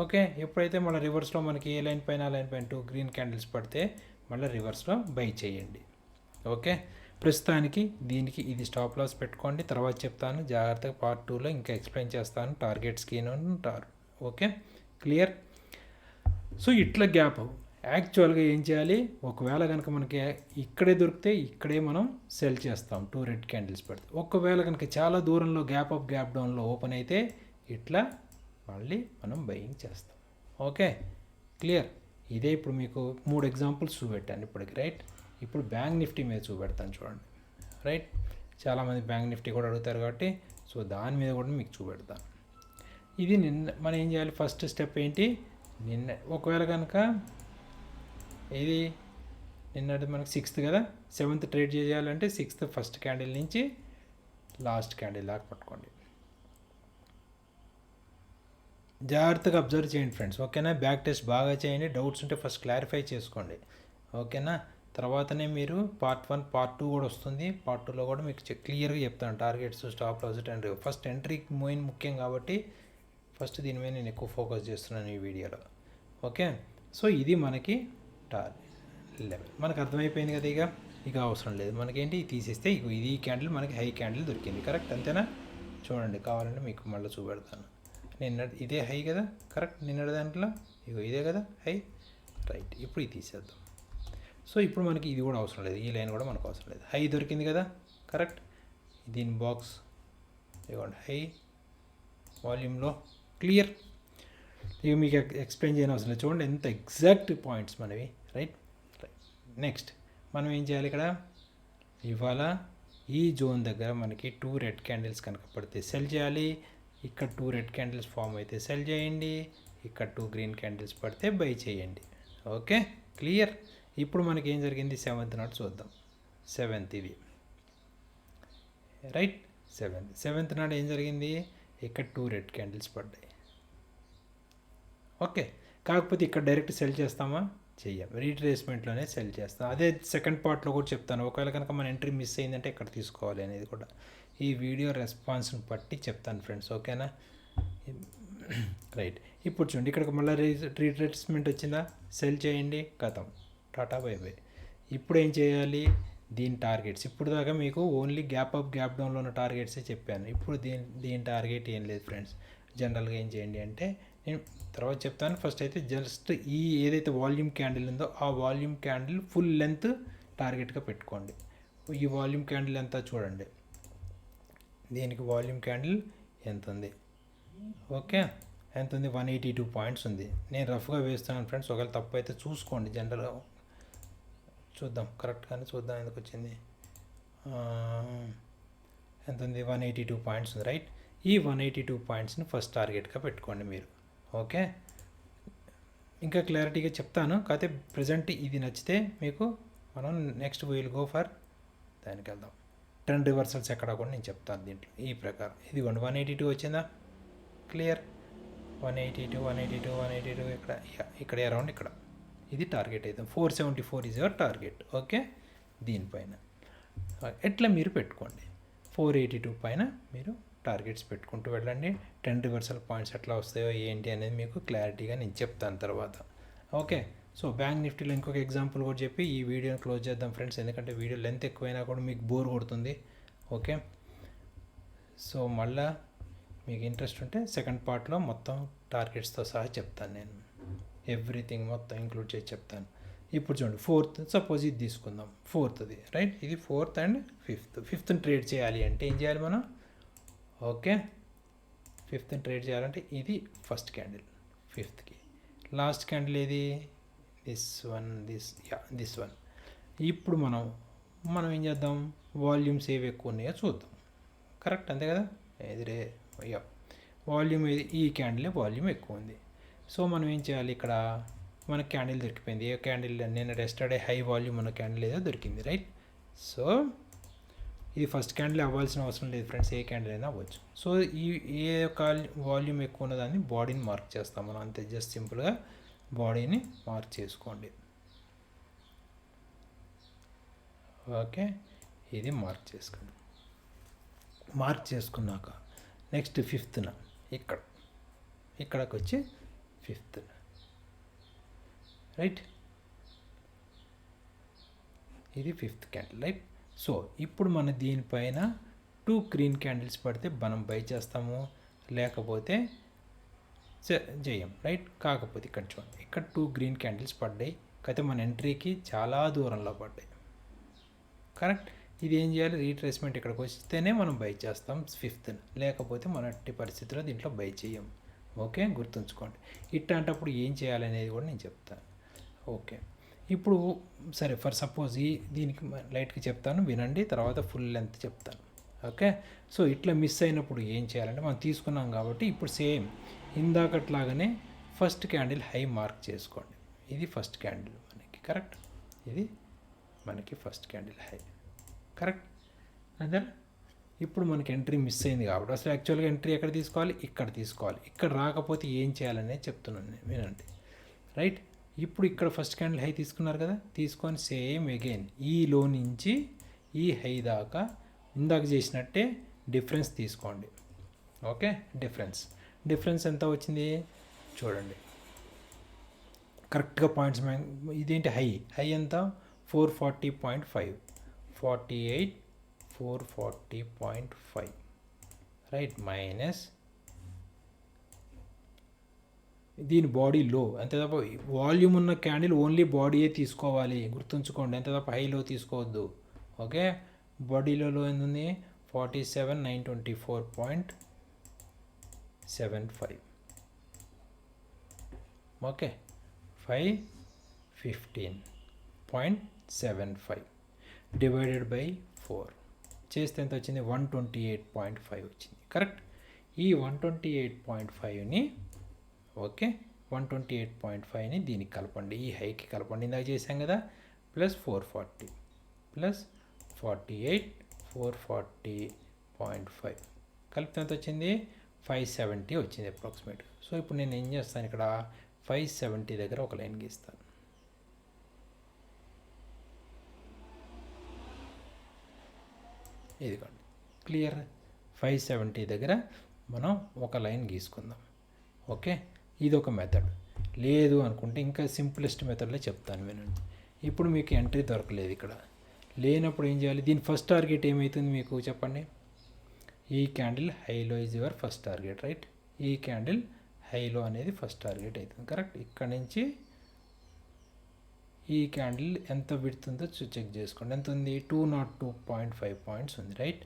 Okay, ఎప్పుడైతే మళ్ళీ రివర్స్లో మనకి ఏ లైన్ పైన 2 గ్రీన్ క్యాండిల్స్ పడితే మళ్ళీ రివర్స్లో బై చేయండి. ఓకే, ప్రస్తుతానికి దీనికి ఇది స్టాప్ లాస్ పెట్టుకోండి. తర్వాత చెప్తాను జాగ్రత్తగా. పార్ట్ 2లో ఇంకా ఎక్స్ప్లెయిన్ చేస్తాను టార్గెట్స్కి ఉంటారు. Okay, clear. సో ఇట్లా గ్యాప్ యాక్చువల్గా ఏం చేయాలి? ఒకవేళ కనుక మనకి ఇక్కడే దొరికితే ఇక్కడే మనం సెల్ చేస్తాం 2 రెడ్ క్యాండిల్స్ పడితే. ఒకవేళ కనుక చాలా దూరంలో గ్యాప్ అప్ గ్యాప్ డౌన్లో ఓపెన్ అయితే ఇట్లా మళ్ళీ మనం బయింగ్ చేస్తాం. Okay, clear. ఇదే ఇప్పుడు మీకు 3 ఎగ్జాంపుల్స్ చూపెట్టాను ఇప్పటికి, రైట్. ఇప్పుడు బ్యాంక్ నిఫ్టీ మీద చూపెడతాను చూడండి, రైట్. చాలామంది బ్యాంక్ నిఫ్టీ కూడా అడుగుతారు కాబట్టి సో దాని మీద కూడా మీకు చూపెడతాను. ఇది మనం ఏం చేయాలి? ఫస్ట్ స్టెప్ ఏంటి? ఒకవేళ కనుక ఇది నిన్నటి మనకి 6th కదా, 7th ట్రేడ్ చేయాలంటే 6th ఫస్ట్ క్యాండిల్ నుంచి లాస్ట్ క్యాండిల్ దాకా పట్టుకోండి. జాగ్రత్తగా అబ్జర్వ్ చేయండి ఫ్రెండ్స్. ఓకేనా? బ్యాక్ టెస్ట్ బాగా చేయండి. డౌట్స్ ఉంటే ఫస్ట్ క్లారిఫై చేసుకోండి. ఓకేనా? తర్వాతనే మీరు పార్ట్ 1 పార్ట్ 2 కూడా వస్తుంది. పార్ట్ 2లో కూడా మీకు క్లియర్గా చెప్తాను targets, stop loss, entry. First ఎంట్రీకి ముఖ్యం కాబట్టి ఫస్ట్ దీని మీద నేను ఎక్కువ ఫోకస్ చేస్తున్నాను ఈ వీడియోలో. ఓకే, సో ఇది మనకి లెవెల్ మనకు అర్థమైపోయింది కదా. ఇక అవసరం లేదు మనకేంటి, తీసేస్తే ఇది క్యాండిల్ మనకి హై క్యాండిల్ దొరికింది. కరెక్ట్, అంతేనా? చూడండి, కావాలంటే మీకు మళ్ళీ చూపెడతాను. ఇదే హై కదా, కరెక్ట్. నిన్నటి దాంట్లో ఇదే కదా హై, రైట్. ఇప్పుడు ఇది తీసేద్దాం. సో ఇప్పుడు మనకి ఇది కూడా అవసరం లేదు, ఈ లైన్ కూడా మనకు అవసరం లేదు. హై దొరికింది కదా, కరెక్ట్. దీని బాక్స్ ఇవ్వండి హై వాల్యూమ్లో క్లియర్. ఇక మీకు ఎక్స్ప్లెయిన్ చేయని అవసరం లేదు, చూడండి ఎంత ఎగ్జాక్ట్ పాయింట్స్ మనవి. రైట్. నెక్స్ట్ మనం ఏం చేయాలి, ఇక్కడ ఇవాళ ఈ జోన్ దగ్గర మనకి 2 రెడ్ క్యాండిల్స్ కనుక పడితే సెల్ చేయాలి, ఇక్కడ 2 రెడ్ క్యాండిల్స్ ఫామ్ అయితే సెల్ చేయండి, ఇక్కడ 2 గ్రీన్ క్యాండిల్స్ పడితే బై చేయండి. Okay clear. ఇప్పుడు మనకి ఏం జరిగింది, 7th నాట్ చూద్దాం. 7th ఇది రైట్. 7th నాట్ ఏం జరిగింది, ఇక్కడ 2 రెడ్ క్యాండిల్స్ పడ్డాయి. ఓకే, కాకపోతే ఇక్కడ డైరెక్ట్ సెల్ చేస్తామా, చెయ్యం, రీట్రేస్మెంట్లోనే సెల్ చేస్తాం. అదే సెకండ్ పార్ట్లో కూడా చెప్తాను, ఒకవేళ కనుక మన ఎంట్రీ మిస్ అయిందంటే ఎక్కడ తీసుకోవాలి అనేది కూడా ఈ వీడియో రెస్పాన్స్ని బట్టి చెప్తాను ఫ్రెండ్స్. ఓకేనా. రైట్. ఇప్పుడు చూడండి ఇక్కడికి మళ్ళీ రీట్రేస్మెంట్ వచ్చిందా, సెల్ చేయండి, కథం, టాటా బై బై. ఇప్పుడు ఏం చేయాలి, దీని టార్గెట్స్ ఇప్పుడు దాకా మీకు ఓన్లీ గ్యాప్ అప్ గ్యాప్ డౌన్లో ఉన్న టార్గెట్సే చెప్పాను. ఇప్పుడు దీని టార్గెట్ ఏం లేదు ఫ్రెండ్స్. జనరల్గా ఏం చేయండి అంటే నేను తర్వాత చెప్తాను. ఫస్ట్ అయితే జస్ట్ ఈ ఏదైతే వాల్యూమ్ క్యాండిల్ ఉందో ఆ వాల్యూమ్ క్యాండిల్ ఫుల్ లెంత్ టార్గెట్గా పెట్టుకోండి. ఈ వాల్యూమ్ క్యాండిల్ ఎంత చూడండి, దీనికి వాల్యూమ్ క్యాండిల్ ఎంత ఉంది, ఓకే ఎంత ఉంది, 182 పాయింట్స్ ఉంది. నేను రఫ్గా వేస్తున్నాను ఫ్రెండ్స్, ఒకవేళ తప్పు అయితే చూసుకోండి. జనరల్గా చూద్దాం, కరెక్ట్గానే చూద్దాం ఎందుకు వచ్చింది. ఎంత ఉంది, 182 పాయింట్స్ ఉంది రైట్. ఈ 182 పాయింట్స్ని ఫస్ట్ టార్గెట్గా పెట్టుకోండి మీరు. ఓకే, ఇంకా క్లారిటీగా చెప్తాను, కాకపోతే ప్రజెంట్ ఇది నచ్చితే మీకు మనం నెక్స్ట్ విల్ గో ఫర్ దానికి వెళ్దాం. ట్రెండ్ రివర్సల్స్ ఎక్కడ కూడా నేను చెప్తాను దీంట్లో. ఈ ప్రకారం ఇదిగోండి 182 వచ్చిందా, క్లియర్. 182 ఇక్కడ అరౌండ్ ఇక్కడ ఇది టార్గెట్ అయితే 474 ఈజ్ యువర్ టార్గెట్. ఓకే, దీనిపైన ఎట్లా మీరు పెట్టుకోండి, 482 పైన మీరు టార్గెట్స్ పెట్టుకుంటూ వెళ్ళండి. 10 రివర్సల్ పాయింట్స్ ఎట్లా వస్తాయో ఏంటి అనేది మీకు క్లారిటీగా నేను చెప్తాను తర్వాత. ఓకే, సో బ్యాంక్ నిఫ్టీలో ఇంకొక ఎగ్జాంపుల్ కూడా చెప్పి ఈ వీడియోని క్లోజ్ చేద్దాం ఫ్రెండ్స్, ఎందుకంటే వీడియో లెంత్ ఎక్కువైనా కూడా మీకు బోర్ కొడుతుంది. ఓకే, సో మళ్ళా మీకు ఇంట్రెస్ట్ ఉంటే సెకండ్ పార్ట్లో మొత్తం టార్గెట్స్తో సహా చెప్తాను, నేను ఎవ్రీథింగ్ మొత్తం ఇంక్లూడ్ చేసి చెప్తాను. ఇప్పుడు చూడండి 4th, సపోజ్ ఇది తీసుకుందాం 4thది రైట్. ఇది 4th అండ్ 5th ట్రేడ్ చేయాలి అంటే ఏం చేయాలి మనం, ఓకే 5th ట్రేడ్ చేయాలంటే ఇది ఫస్ట్ క్యాండిల్, 5thకి లాస్ట్ క్యాండిల్ ఏది, దిస్ వన్. ఇప్పుడు మనం ఏం చేద్దాం, వాల్యూమ్స్ ఏవి ఎక్కువ ఉన్నాయో చూద్దాం. కరెక్ట్ అంతే కదా, ఎదురే వాల్యూమ్ ఏది, ఈ క్యాండిల్ వాల్యూమ్ ఎక్కువ ఉంది. సో మనం ఏం చేయాలి, ఇక్కడ మనకు క్యాండిల్ దొరికిపోయింది. ఏ క్యాండిల్, నేను ఎస్టర్డే హై వాల్యూమ్ ఉన్న క్యాండిల్ ఏదో దొరికింది రైట్. సో ఇది ఫస్ట్ క్యాండిల్ అవ్వాల్సిన అవసరం లేదు ఫ్రెండ్స్, ఏ క్యాండిల్ అయినా అవ్వచ్చు. సో ఏ యొక్క వాల్యూమ్ ఎక్కువ ఉన్నదాన్ని బాడీని మార్క్ చేస్తాం మనం, అంతే, జస్ట్ సింపుల్గా బాడీని మార్క్ చేసుకోండి. ఓకే, ఇది మార్క్ చేసుకోండి. మార్క్ చేసుకున్నాక నెక్స్ట్ 5th ఇక్కడికి వచ్చి 5th రైట్. ఇది 5th క్యాండిల్ రైట్. సో ఇప్పుడు మన దీనిపైన 2 గ్రీన్ క్యాండిల్స్ పడితే మనం బై చేస్తాము, లేకపోతే చేయం రైట్. కాకపోతే ఇక్కడ చూడండి, ఇక్కడ 2 గ్రీన్ క్యాండిల్స్ పడ్డాయి, అయితే మన ఎంట్రీకి చాలా దూరంలో పడ్డాయి. కరెక్ట్. ఇది ఏం చేయాలి, రీట్రేస్మెంట్ ఇక్కడికి వస్తేనే మనం బై చేస్తాం 5th, లేకపోతే మన ఎట్టి పరిస్థితుల్లో దీంట్లో బై చేయం. ఓకే, గుర్తుంచుకోండి. ఇట్లాంటప్పుడు ఏం చేయాలనేది కూడా నేను చెప్తాను. ఓకే, ఇప్పుడు సరే ఫర్ సపోజ్ దీనికి లైట్గా చెప్తాను వినండి, తర్వాత ఫుల్ లెంత్ చెప్తాను. ఓకే, సో ఇట్లా మిస్ అయినప్పుడు ఏం చేయాలంటే మనం తీసుకున్నాం కాబట్టి ఇప్పుడు సేమ్ ఇందాకట్లాగానే ఫస్ట్ క్యాండిల్ హై మార్క్ చేసుకోండి. ఇది ఫస్ట్ క్యాండిల్ మనకి కరెక్ట్, ఇది మనకి ఫస్ట్ క్యాండిల్ హై కరెక్ట్. అదే ఇప్పుడు మనకి ఎంట్రీ మిస్ అయింది కాబట్టి అసలు యాక్చువల్గా ఎంట్రీ ఎక్కడ తీసుకోవాలి, ఇక్కడ తీసుకోవాలి. ఇక్కడ రాకపోతే ఏం చేయాలనేది చెప్తున్నాను నేను, వినండి రైట్. ఇప్పుడు ఇక్కడ ఫస్ట్ క్యాండిల్ హై తీసుకున్నారు కదా, తీసుకొని సేమ్ అగైన్ ఈ లో నుంచి ఈ హై దాకా ఇందాక చేసినట్టే డిఫరెన్స్ తీసుకోండి. ఓకే, డిఫరెన్స్ ఎంత వచ్చింది చూడండి కరెక్ట్గా పాయింట్స్. ఇదేంటి హై ఎంత, 440.5, 440.5 రైట్, మైనస్ దీని బాడీ లో. అంతే తప్ప వాల్యూమ్ ఉన్న క్యాండిల్ ఓన్లీ బాడీయే తీసుకోవాలి, గుర్తుంచుకోండి. అంతే తప్ప హైలో తీసుకోవద్దు. ఓకే, బాడీలో ఎంత ఉంది, 47,924.75. ఓకే, 515.75 డివైడెడ్ బై 4 చేస్తే ఎంత వచ్చింది? 128.5 వచ్చింది. కరెక్ట్. ఈ 128.5ని ఓకే 128.5ని దీనికి కలపండి, ఈ హైకి కలపండి, ఇందాక చేసాం కదా. ప్లస్ 440 ప్లస్ 48 440.5 కలిపితే ఎంత వచ్చింది? 570 వచ్చింది అప్రాక్సిమేట్. సో ఇప్పుడు నేను ఏం చేస్తాను, ఇక్కడ 570 దగ్గర ఒక లైన్ గీస్తాను. ఇదిగోండి, క్లియర్. 570 దగ్గర మనం ఒక లైన్ గీసుకుందాం. ఓకే, ఇది ఒక మెథడ్. లేదు అనుకుంటే ఇంకా సింపులెస్ట్ మెథడ్లో చెప్తాను వినండి. ఇప్పుడు మీకు ఎంట్రీ దొరకలేదు, ఇక్కడ లేనప్పుడు ఏం చేయాలి? దీని ఫస్ట్ టార్గెట్ ఏమవుతుంది మీకు చెప్పండి? ఈ క్యాండిల్ హైలో is your first target, right? ఈ క్యాండిల్ హైలో అనేది ఫస్ట్ టార్గెట్ అవుతుంది, కరెక్ట్? ఇక్కడ నుంచి ఈ క్యాండిల్ ఎంత విడుతుందో చెక్ చేసుకోండి. ఎంత ఉంది? 202.5 పాయింట్స్ ఉంది, రైట్?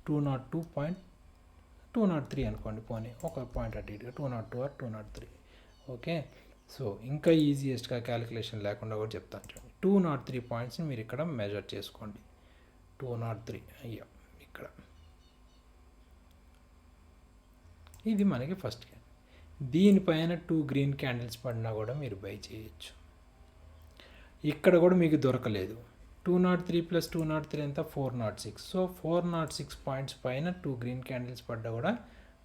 203 అనుకోండి, పోనీ ఒక పాయింట్ అటు ఇటుగా 202 ఆర్ 203. ఓకే, సో ఇంకా ఈజియెస్ట్గా క్యాలిక్యులేషన్ లేకుండా కూడా చెప్తాను చూడండి. 203 పాయింట్స్ని మీరు ఇక్కడ మెజర్ చేసుకోండి. 203 అయ్యా, ఇక్కడ ఇది మనకి ఫస్ట్ క్యాండిల్. దీనిపైన 2 గ్రీన్ క్యాండిల్స్ పడినా కూడా మీరు బై చేయొచ్చు. ఇక్కడ కూడా మీకు దొరకలేదు. 203 ప్లస్ 203 ఎంత? 406. సో 406 పాయింట్స్ పైన 2 గ్రీన్ క్యాండిల్స్ పడ్డా కూడా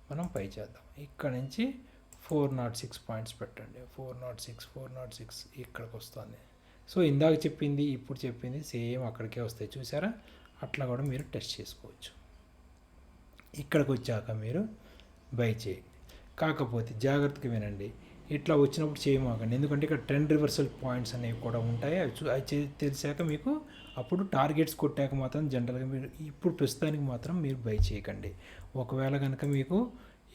మనం పై చేద్దాం. ఇక్కడ నుంచి 406 పాయింట్స్ పెట్టండి. 406 ఇక్కడికి వస్తుంది. సో ఇందాక చెప్పింది ఇప్పుడు చెప్పింది సేమ్ అక్కడికే వస్తాయి, చూసారా? అట్లా కూడా మీరు టెస్ట్ చేసుకోవచ్చు. ఇక్కడికి వచ్చాక మీరు బై చేయండి. కాకపోతే జాగ్రత్తగా వినండి, ఇట్లా వచ్చినప్పుడు చేయమాకండి, ఎందుకంటే ఇక్కడ ట్రెండ్ రివర్సల్ పాయింట్స్ అనేవి కూడా ఉంటాయి. అవి తెలిసాక మీకు అప్పుడు టార్గెట్స్ కొట్టాక మాత్రం జనరల్గా మీరు ఇప్పుడు ప్రస్తుతానికి మాత్రం మీరు బై చేయకండి. ఒకవేళ కనుక మీకు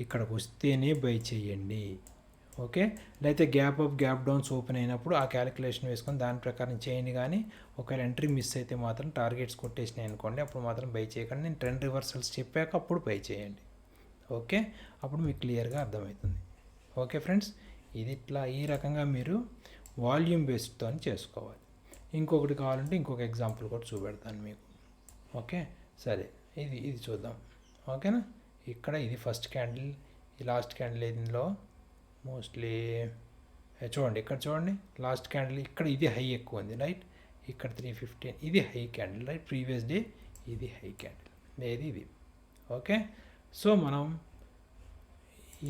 ఇక్కడికి వస్తేనే బై చేయండి. ఓకే, లేకపోతే gap up gap downs open అయినప్పుడు ఆ క్యాలిక్యులేషన్ వేసుకొని దాని ప్రకారం చేయండి. కానీ ఒకవేళ ఎంట్రీ మిస్ అయితే మాత్రం టార్గెట్స్ కొట్టేసినాయి అనుకోండి, అప్పుడు మాత్రం బై చేయకండి. నేను ట్రెండ్ రివర్సల్స్ చెప్పాక అప్పుడు బై చేయండి. ఓకే, అప్పుడు మీకు క్లియర్గా అర్థమవుతుంది. ఓకే ఫ్రెండ్స్, ఇది ఇట్లా ఈ రకంగా మీరు వాల్యూమ్ బేస్డ్తో చేసుకోవాలి. ఇంకొకటి కావాలంటే ఇంకొక ఎగ్జాంపుల్ కూడా చూపెడతాను మీకు. ఓకే, సరే, ఇది చూద్దాం. ఓకేనా? ఇక్కడ ఇది ఫస్ట్ క్యాండిల్, ఈ లాస్ట్ క్యాండిల్ దీనిలో మోస్ట్లీ చూడండి, ఇక్కడ చూడండి లాస్ట్ క్యాండిల్ ఇక్కడ ఇది హై ఎక్కువ ఉంది, రైట్? ఇక్కడ 315 ఇది high candle, right? Previous day ఇది హై క్యాండిల్, ఇది. ఓకే, సో మనం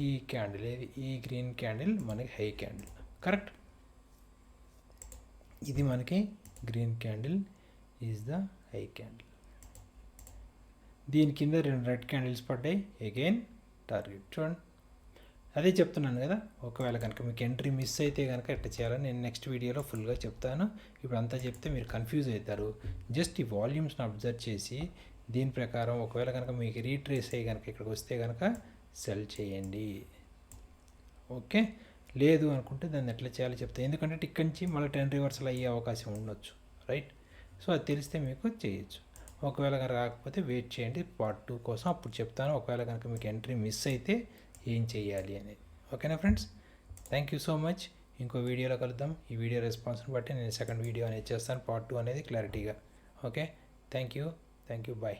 ఈ క్యాండిల్ ఈ గ్రీన్ క్యాండిల్ మనకి హై క్యాండిల్, కరెక్ట్? ఇది మనకి green candle is the high candle. దీని కింద 2 రెడ్ క్యాండిల్స్ పడ్డాయి, అగైన్ టార్గెట్. చూడండి, అదే చెప్తున్నాను కదా. ఒకవేళ కనుక మీకు ఎంట్రీ మిస్ అయితే కనుక ఎట్లా చేయాలని నేను నెక్స్ట్ వీడియోలో ఫుల్గా చెప్తాను. ఇప్పుడు అంతా చెప్తే మీరు కన్ఫ్యూజ్ అవుతారు. జస్ట్ ఈ వాల్యూమ్స్ని అబ్జర్వ్ చేసి దీని ప్రకారం ఒకవేళ కనుక మీకు రీట్రేస్ అయ్యి కనుక ఇక్కడికి వస్తే కనుక సెల్ చేయండి. ఓకే, లేదు అనుకుంటే దాన్ని ఎట్లా చేయాలో చెప్తాను. ఎందుకంటే ఇక్కడి నుంచి మళ్ళీ 10 రివర్సల్ అయ్యే అవకాశం ఉండొచ్చు, రైట్? సో అది తెలిస్తే మీకు చేయొచ్చు. ఒకవేళ కనుక రాకపోతే వెయిట్ చేయండి పార్ట్ 2 కోసం, అప్పుడు చెప్తాను. ఒకవేళ కనుక మీకు ఎంట్రీ మిస్ అయితే ఏం చేయాలి అనేది. ఓకేనా friends? Thank you so much. ఇంకో వీడియోలో కలుద్దాం. ఈ వీడియో రెస్పాన్స్ని బట్టి నేను సెకండ్ వీడియో అనేది చేస్తాను, పార్ట్ 2 అనేది క్లారిటీగా. Okay, thank you, bye.